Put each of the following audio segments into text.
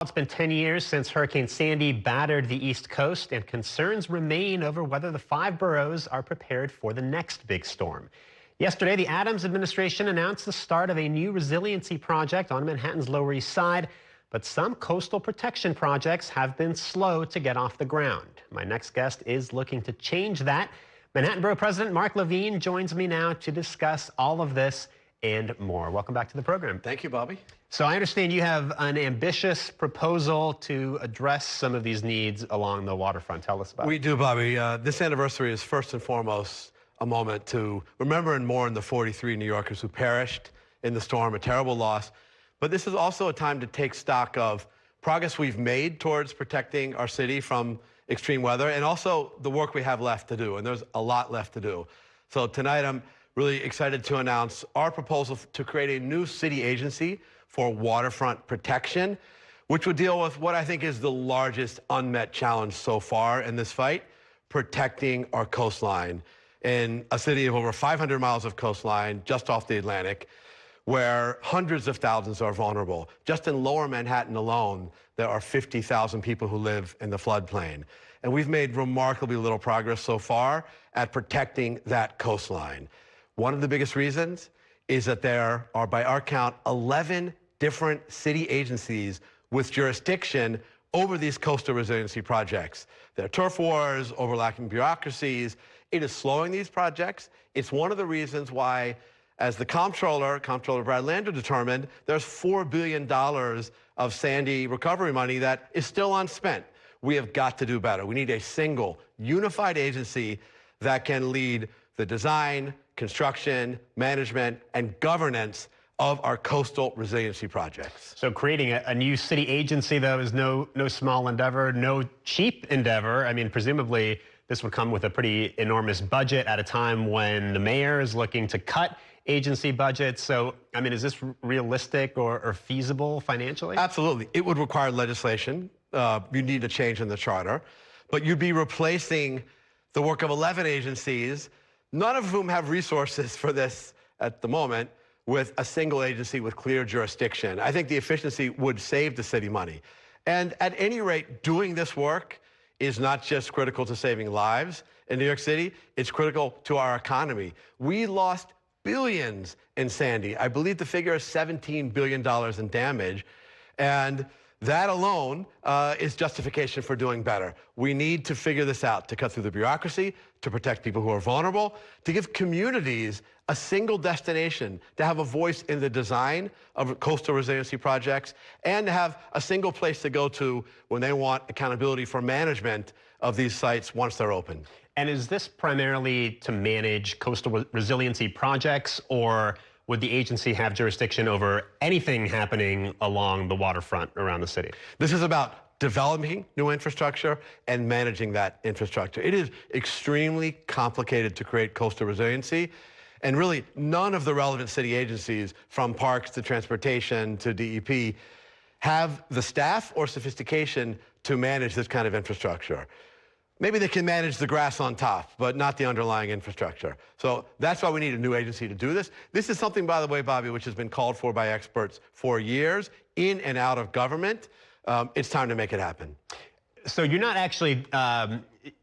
It's been 10 years since Hurricane Sandy battered the East Coast, and concerns remain over whether the 5 boroughs are prepared for the next big storm. Yesterday, the Adams administration announced the start of a new resiliency project on Manhattan's Lower East Side, but some coastal protection projects have been slow to get off the ground. My next guest is looking to change that. Manhattan Borough President Mark Levine joins me now to discuss all of this and more. Welcome back to the program. Thank you, Bobby. So I understand you have an ambitious proposal to address some of these needs along the waterfront. Tell us about it. We do, Bobby. This anniversary is first and foremost a moment to remember and mourn the 43 New Yorkers who perished in the storm, a terrible loss. But this is also a time to take stock of progress we've made towards protecting our city from extreme weather and also the work we have left to do. And there's a lot left to do. So tonight I'm really excited to announce our proposal to create a new city agency for waterfront protection, which would deal with what I think is the largest unmet challenge so far in this fight, protecting our coastline. In a city of over 500 miles of coastline just off the Atlantic, where hundreds of thousands are vulnerable. Just in lower Manhattan alone, there are 50,000 people who live in the floodplain. And we've made remarkably little progress so far at protecting that coastline. One of the biggest reasons is that there are, by our count, 11 different city agencies with jurisdiction over these coastal resiliency projects. There are turf wars, overlapping bureaucracies. It is slowing these projects. It's one of the reasons why, as the Comptroller Brad Lander determined, there's $4 billion of Sandy recovery money that is still unspent. We have got to do better. We need a single, unified agency that can lead the design, construction, management, and governance of our coastal resiliency projects. So creating a new city agency, though, is no small endeavor, no cheap endeavor. I mean, presumably this would come with a pretty enormous budget at a time when the mayor is looking to cut agency budgets. So, I mean, is this realistic or feasible financially? Absolutely. It would require legislation. You need a change in the charter. But you'd be replacing the work of 11 agencies, none of whom have resources for this at the moment, with a single agency with clear jurisdiction. I think the efficiency would save the city money. And at any rate, doing this work is not just critical to saving lives in New York City, it's critical to our economy. We lost billions in Sandy. I believe the figure is $17 billion in damage. And that alone is justification for doing better. We need to figure this out, to cut through the bureaucracy, to protect people who are vulnerable, to give communities a single destination, to have a voice in the design of coastal resiliency projects, and to have a single place to go to when they want accountability for management of these sites once they're open. And is this primarily to manage coastal resiliency projects, or would the agency have jurisdiction over anything happening along the waterfront around the city? This is about developing new infrastructure and managing that infrastructure. It is extremely complicated to create coastal resiliency, and really none of the relevant city agencies, from parks to transportation to DEP, have the staff or sophistication to manage this kind of infrastructure. Maybe they can manage the grass on top, but not the underlying infrastructure. So that's why we need a new agency to do this. This is something, by the way, Bobby, which has been called for by experts for years, in and out of government. It's time to make it happen. So you're not actually,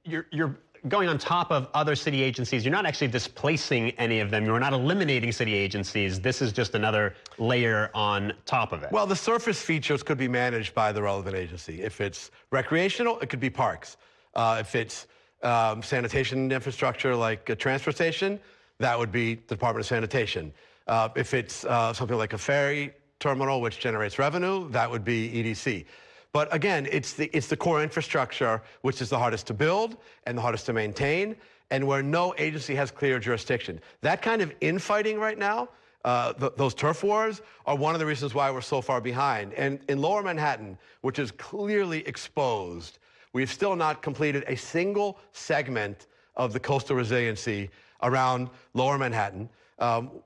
you're going on top of other city agencies. You're not actually displacing any of them. You're not eliminating city agencies. This is just another layer on top of it. Well, the surface features could be managed by the relevant agency. If it's recreational, it could be parks. If it's sanitation infrastructure like a transfer station, that would be the Department of Sanitation. If it's something like a ferry terminal which generates revenue, that would be EDC. But again, it's the core infrastructure which is the hardest to build and the hardest to maintain, and where no agency has clear jurisdiction. That kind of infighting right now, those turf wars, are one of the reasons why we're so far behind. And in lower Manhattan, which is clearly exposed, we've still not completed a single segment of the coastal resiliency around lower Manhattan.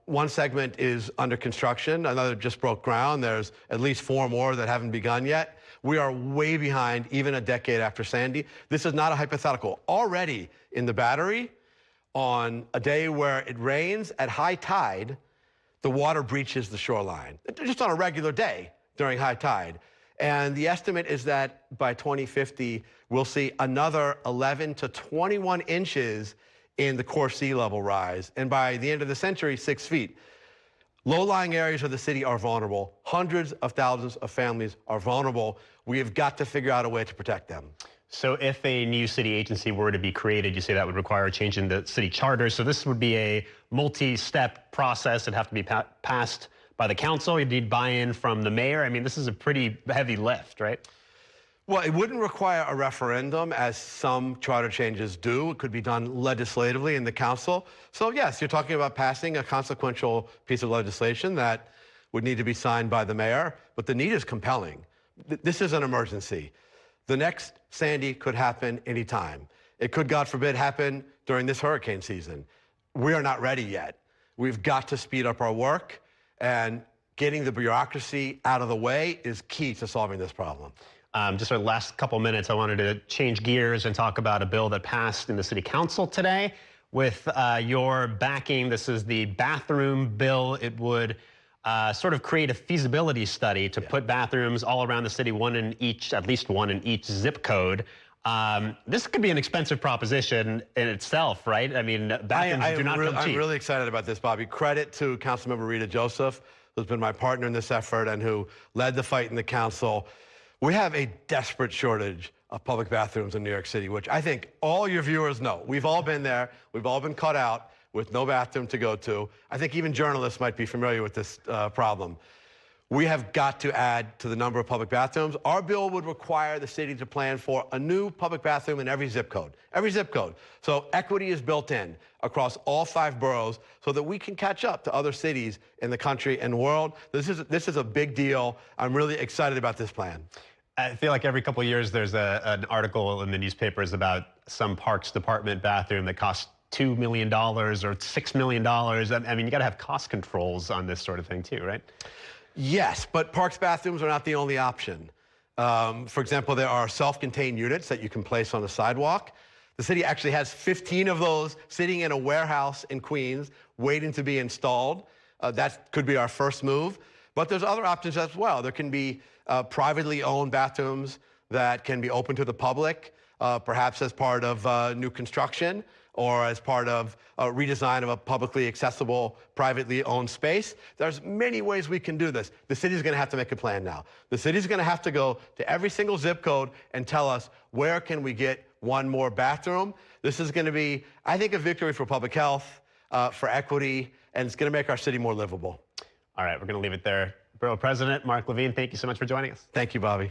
One segment is under construction, another just broke ground. There's at least 4 more that haven't begun yet. We are way behind, even a decade after Sandy. This is not a hypothetical. Already in the Battery, on a day where it rains at high tide, the water breaches the shoreline, just on a regular day during high tide. And the estimate is that by 2050, we'll see another 11 to 21 inches in the core sea level rise. And by the end of the century, 6 feet. Low-lying areas of the city are vulnerable. Hundreds of thousands of families are vulnerable. We have got to figure out a way to protect them. So if a new city agency were to be created, you say that would require a change in the city charter. So this would be a multi-step process. It'd have to be passed by the council. You'd need buy-in from the mayor. I mean, this is a pretty heavy lift, right? Well, it wouldn't require a referendum, as some charter changes do. It could be done legislatively in the council. So yes, you're talking about passing a consequential piece of legislation that would need to be signed by the mayor, but the need is compelling. This is an emergency. The next Sandy could happen anytime. It could, God forbid, happen during this hurricane season. We are not ready yet. We've got to speed up our work, and getting the bureaucracy out of the way is key to solving this problem. Just our last couple minutes, I wanted to change gears and talk about a bill that passed in the city council today with your backing. This is the bathroom bill. It would sort of create a feasibility study to put bathrooms all around the city, at least one in each zip code. This could be an expensive proposition in itself, right? I mean, bathrooms do not come cheap. I'm really excited about this, Bobby. Credit to Councilmember Rita Joseph, who's been my partner in this effort and who led the fight in the council. We have a desperate shortage of public bathrooms in New York City, which I think all your viewers know. We've all been there. We've all been caught out with no bathroom to go to. I think even journalists might be familiar with this problem. We have got to add to the number of public bathrooms. Our bill would require the city to plan for a new public bathroom in every zip code. Every zip code. So equity is built in across all 5 boroughs so that we can catch up to other cities in the country and world. This is a big deal. I'm really excited about this plan. I feel like every couple of years there's an article in the newspapers about some Parks Department bathroom that costs $2 million or $6 million. I mean, you got to have cost controls on this sort of thing too, right? Yes, but Parks bathrooms are not the only option. For example, there are self-contained units that you can place on the sidewalk. The city actually has 15 of those sitting in a warehouse in Queens waiting to be installed. That could be our first move. But there's other options as well. There can be privately owned bathrooms that can be open to the public, perhaps as part of new construction or as part of a redesign of a publicly accessible, privately owned space. There's many ways we can do this. The city's going to have to make a plan now. The city's going to have to go to every single zip code and tell us, where can we get one more bathroom? This is going to be, I think, a victory for public health, for equity, and it's going to make our city more livable. All right, we're going to leave it there. Borough President Mark Levine, thank you so much for joining us. Thank you, Bobby.